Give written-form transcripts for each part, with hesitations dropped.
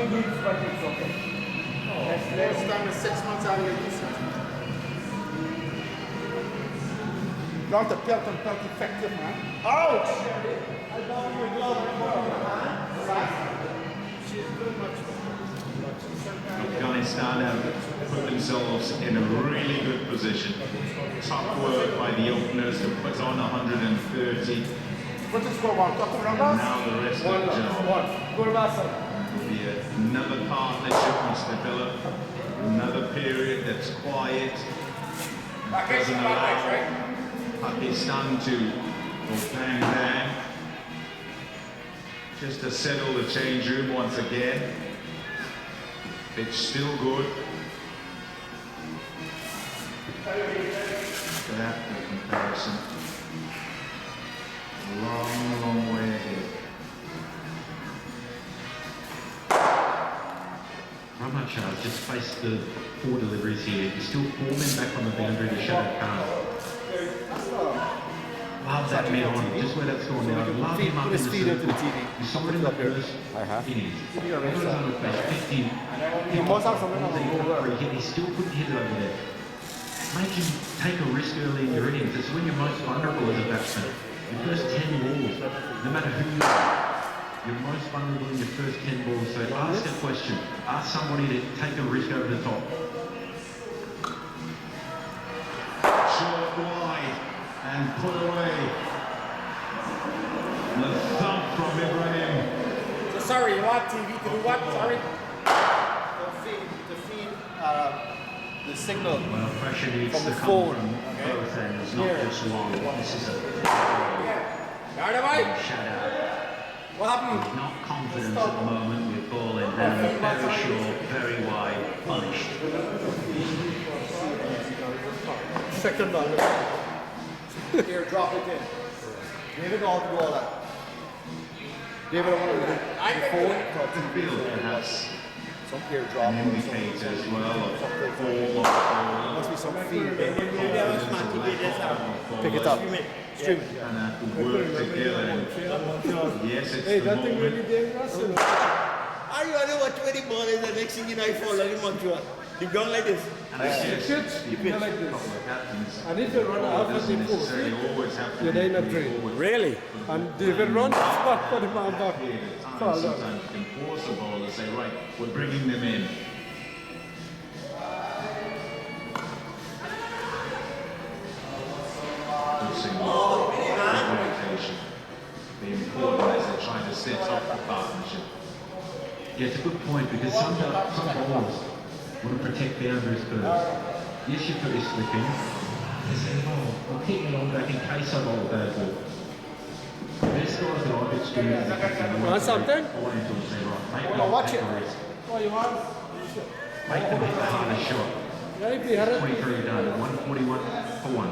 3 weeks, but it's okay. Next time is 6 months out of your lease. You have to pelt and pelt effective, man. Ouch! Afghanistan have put themselves in a really good position. Tough work by the openers to put on 130. What is going on? Talk around And us? now the rest of the job. Another partnership must develop. Another period that's quiet. Doesn't allow Pakistan to go bang bang. Just to settle the change room once again. It's still good. Look at that for comparison. Long way ahead. Ramachar just faced the 4 deliveries here. He's still 4 men back on the boundary to shut it down. Love that man on, just where that's gone now. Love him up in the circle. You saw it in the first innings. He was on the face, 50. He still couldn't hit it over there. Make him take a risk early in your innings. It's when you're most vulnerable as a batsman. Your first 10 balls, no matter who you are, you're most vulnerable in your first 10 balls. So ask a question. Ask somebody to take a risk over the top. Short wide and put away. The thump from Ibrahim. So sorry, you want TV to do what? Sorry? To feed the signal Well, pressure needs from to the come phone. from both ends, not just one. This is a Dynamite! shout out. What happened? Not confident at the moment with ball in hand, very short, very wide, punished. Second ball. Here, drop it in. David all to do all that. David, I want to do the phone. Field perhaps Some here drop. an indicator as well of form of Must be some feedback. Pick it up. Stream. and have to work together. And yes, it's the moment. I don't know what 20 ball is, the next thing you know, I fall like in Montreal. You go like this. And it's just Should you be pitch like a this. couple of captains. And if you run It half of doesn't the course, necessarily always have to you're be in a fully train. forward. Really? And David runs back for the man back. Period of time, Fall down. sometimes you can force the ball and say, right, we're bringing them in. Forcing rotation. The important as they're trying to set up the partnership. Yeah, it's a good point because some bowlers want to protect boundaries first. Yes, you put this slip in. They say, oh, I'll keep me on back in case I bowl a bad ball. Best guys that I've experienced is that they Want something? I want him to say, right, make Well, them watch take it. a risk. Oh, you want? Make them hit the hardest shot. Yeah, if you had it. 23 done, 141 for 1.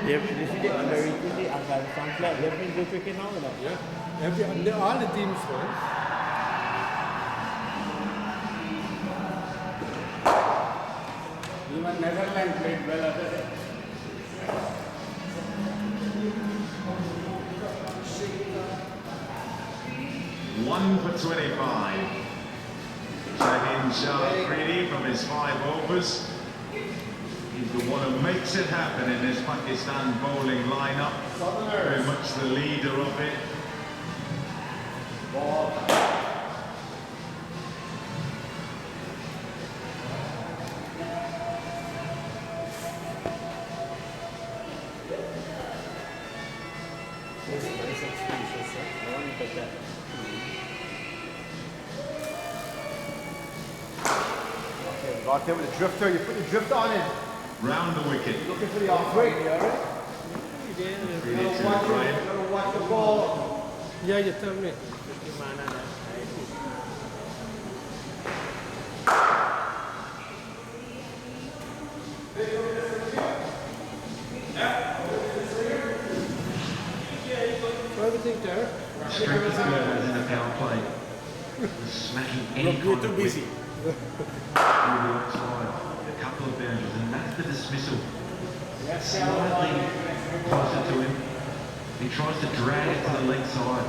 Yeah, this is the American, the Afghanistan flag. Let me go cricket now or not? Yeah. All the teams, man. Even Netherlands played well other day. One for 25. Shaheen Shah Afridi from his 5 overs. He's the one who makes it happen in this Pakistan bowling lineup. Very much the leader of it. Right there with the drifter, you put the drifter on it. Round the wicket. Looking for the off break. Really to Ibrahim. Gotta watch the ball. Yeah, you tell me. So everything there. Strength is good as in a power play. Smacking any kind of whip. the outside, a couple of boundaries, and that's the dismissal. Slightly closer to him. He tries to drag it to the leg side,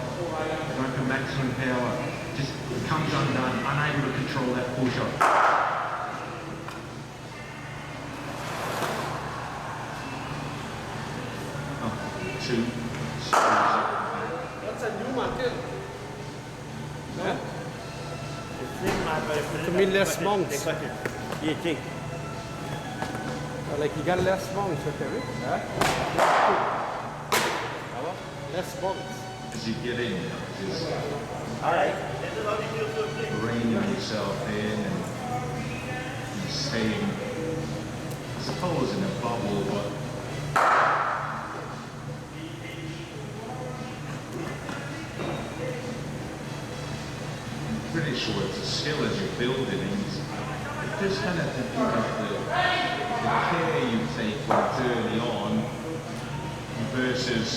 going for maximum power. Just comes undone, unable to control that push-up. Two. That's a new market. No? To me, less monks. You think? Like you got less monks, okay? Less monks. As you get in, just Alright. reining yourself in and staying, I suppose, in a bubble, but I'm pretty sure it's a skill as you're building it. Just kind of think of the care you take when it's early on versus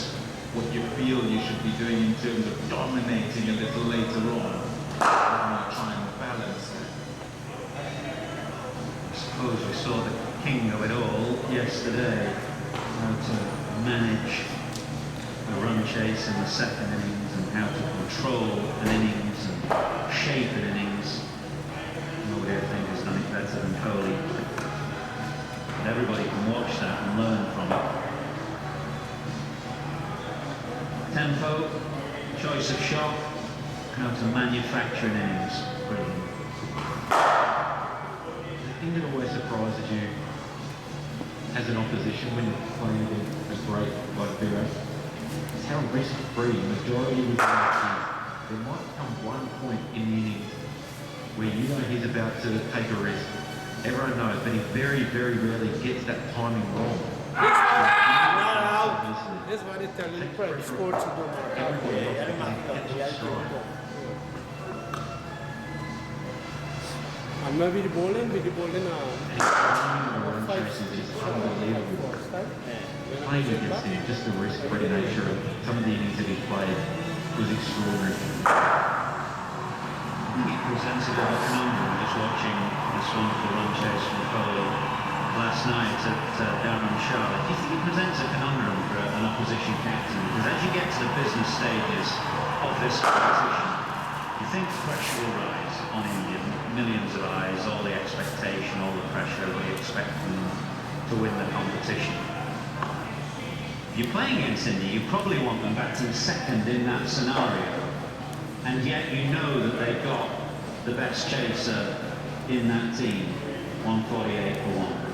what you feel you should be doing in terms of dominating a little later on. Trying to balance that. I suppose we saw the king of it all yesterday, how to manage a run chase in the second innings and how to control an innings and shape an innings. Nobody I think has done it better than Kohli. But everybody can watch that and learn from it. Tempo, choice of shot, how to manufacture an innings. Brilliant. The thing that always surprises you as an opposition when you're playing against a great like Vero is how risk-free majority of the teams. There might come one point in the innings where you know he's about to take a risk. Everyone knows, but he very, very rarely gets that timing wrong. That's why they tell you play sports to do and maybe the bowling 5, 6, 7, Playing against him, just the risk-free nature of some of the innings that he played was extraordinary. He presents a bit of a conundrum just watching this wonderful run chase from Kohli last night at down on Charlotte. He presents a conundrum for an opposition captain because as you get to the business stages of this competition, you think pressure will rise on India, millions of eyes, all the expectation, all the pressure, we expect them to win the competition. If you're playing against India, you probably want them batting second in that scenario, and yet you know that they've got the best chaser in that team, 148 for 1.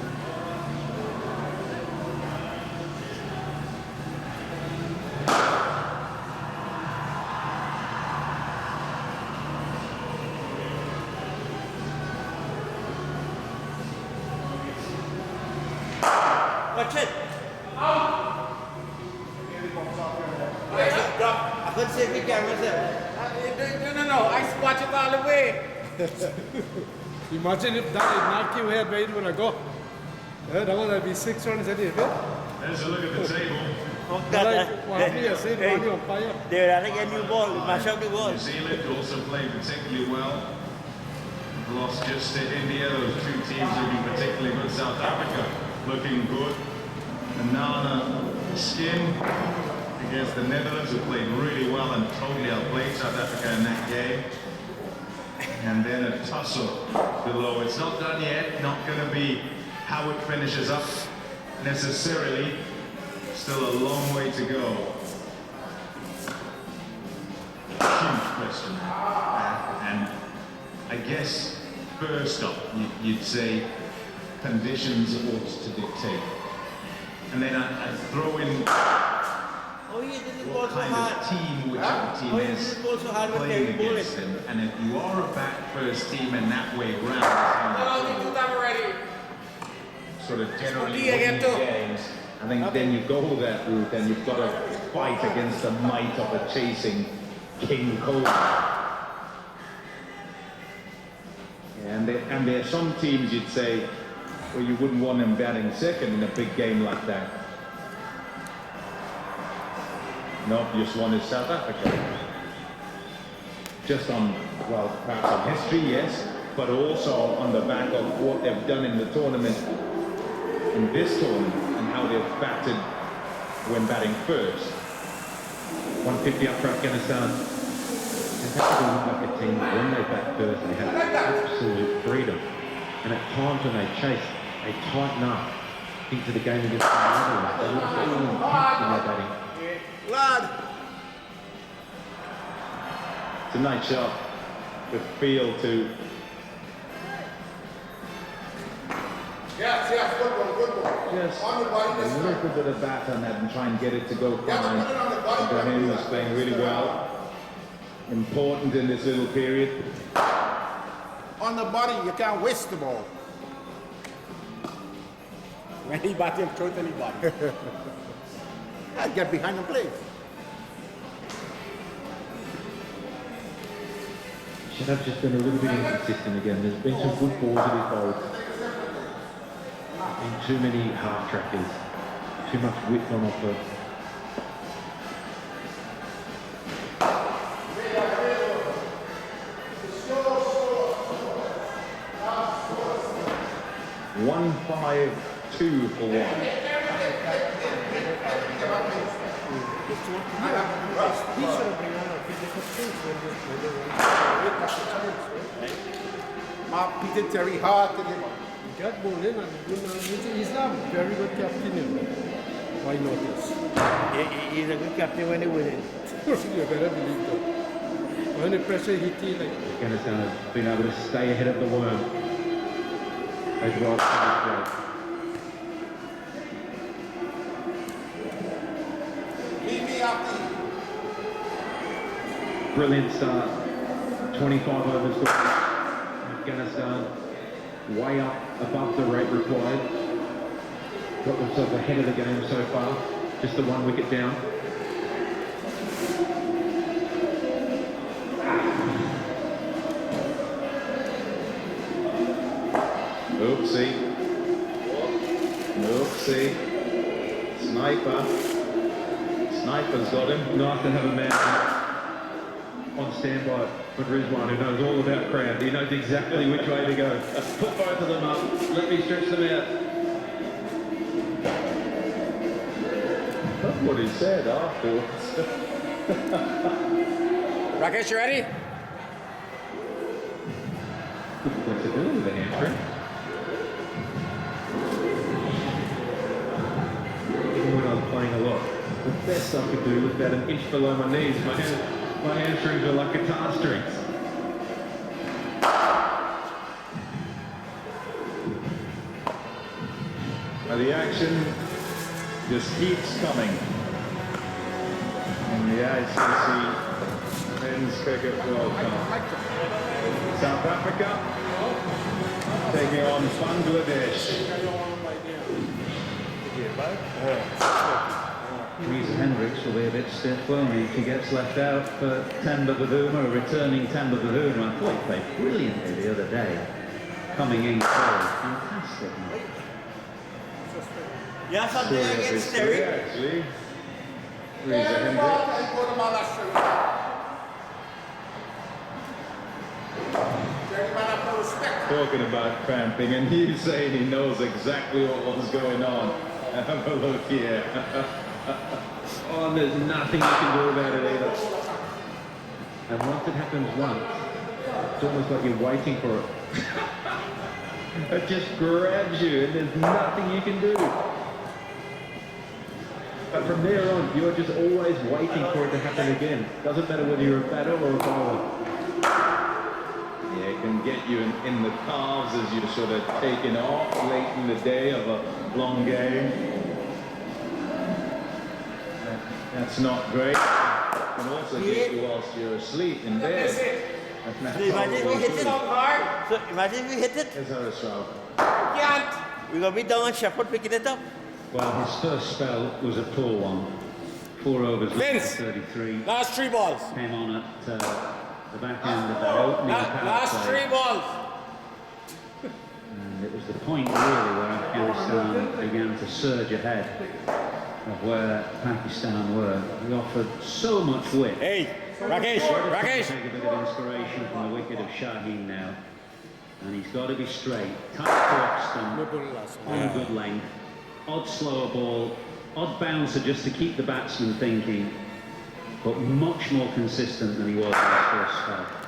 Watch it. I couldn't see if you can myself. No. I watch it all the way. Imagine if that knock you head, where you wanna go? Yeah, that would be 6 runs anyway. there's a look at the table. They're adding a new ball, mash up the ball. New Zealand also playing particularly well. Lost just to India, those two teams looking particularly good. South Africa looking good. Banana Skin against the Netherlands, who played really well and totally outplayed South Africa in that game. And then a tussle below. It's not done yet, not going to be how it finishes up necessarily. Still a long way to go. Huge question. And I guess first up, you'd say conditions ought to dictate. And then I throw in Oh, you didn't go what so kind hard. of team whichever team Oh, you is didn't go so hard with playing David against Bullet. them. And if you are a back first team in that way round, No, we do that already. sort of generally India again winning too. games, I think then you go that route and you've got to fight against the might of a chasing King Kohli. And there are some teams you'd say, well, you wouldn't want them batting second in a big game like that. An obvious one is South Africa. Just on, well, perhaps on history, yes. but also on the back of what they've done in the tournament, in this tournament, and how they've batted when batting first. 150 up for Afghanistan. They have to look like a team when they bat first, they have absolute freedom. And at times when they chase, they tighten up into the game against the Netherlands. They look all intense in their batting. Lad. It's a nice shot. The feel to Yes, good one. just On the body this a little bit of bat on that and try and get it to go fine. Ibrahim was playing really well. Important in this little period. On the body, you can't waste the ball. When he bat him, throw it anybody. Yeah, get behind and play. Should have just been a little bit inconsistent again. There's been some good balls that he's bowled. Been too many half trackers, too much width on offer. One 5-2 for one. Mark Peter Terry hard to him. Got bowled in and he's not a very good captain. Why notice? He's a good captain when he wins. You better believe that. When the pressure hit you like Afghanistan has been able to stay ahead of the worm. As well as Leave me after. brilliant start. 25 overs for Afghanistan. Way up above the rate required. Got themselves ahead of the game so far. Just the 1 wicket down. Oopsie. Oopsie. Sniper. Sniper's got him. Nice to have a man on standby for Rizwan, who knows all about crowd. He knows exactly which way to go. Put both of them up. Let me stretch them out. That's what he said afterwards. Rakesh, you ready? Good flexibility with the hamstring. Even when I was playing a lot, the best I could do was about an inch below my knees. My hamstrings are like guitar strings. Now the action just keeps coming. In the ICC Men's Cricket World Cup. South Africa taking on Bangladesh. Reece Hendricks will be a bit stiff, won't he, if he gets left out for Temba Bavuma, returning Temba Bavuma. I thought he played brilliantly the other day, coming in cold. Fantastic. Yeah, something against Terry. Actually, Reece Hendricks. Talking about cramping, and he's saying he knows exactly what was going on. Have a look here. Oh, there's nothing you can do about it either. And once it happens once, it's almost like you're waiting for it. It just grabs you and there's nothing you can do. But from there on, you're just always waiting for it to happen again. Doesn't matter whether you're a batter or a bowler. Yeah, it can get you in the calves as you're sort of taking off late in the day of a long game. That's not great. It can also get you whilst you're asleep in bed. So imagine if we hit it. So imagine if we hit it. There's Harris Rao. Can't. We're going to be down on Shepherd picking it up. Well, his first spell was a poor one. 4 overs, Vince. 33. Last 3 balls. Came on at the back end of that opening power Last play. 3 balls. And it was the point really where Afghanistan began to surge ahead of where Pakistan were. We offered so much width. Hey, Rakesh. Take a bit of inspiration from the wicket of Shaheen now. And he's got to be straight. Tight crossed and Nibble last one. on good length. Odd slower ball, odd bouncer just to keep the batsman thinking, but much more consistent than he was in his first spell.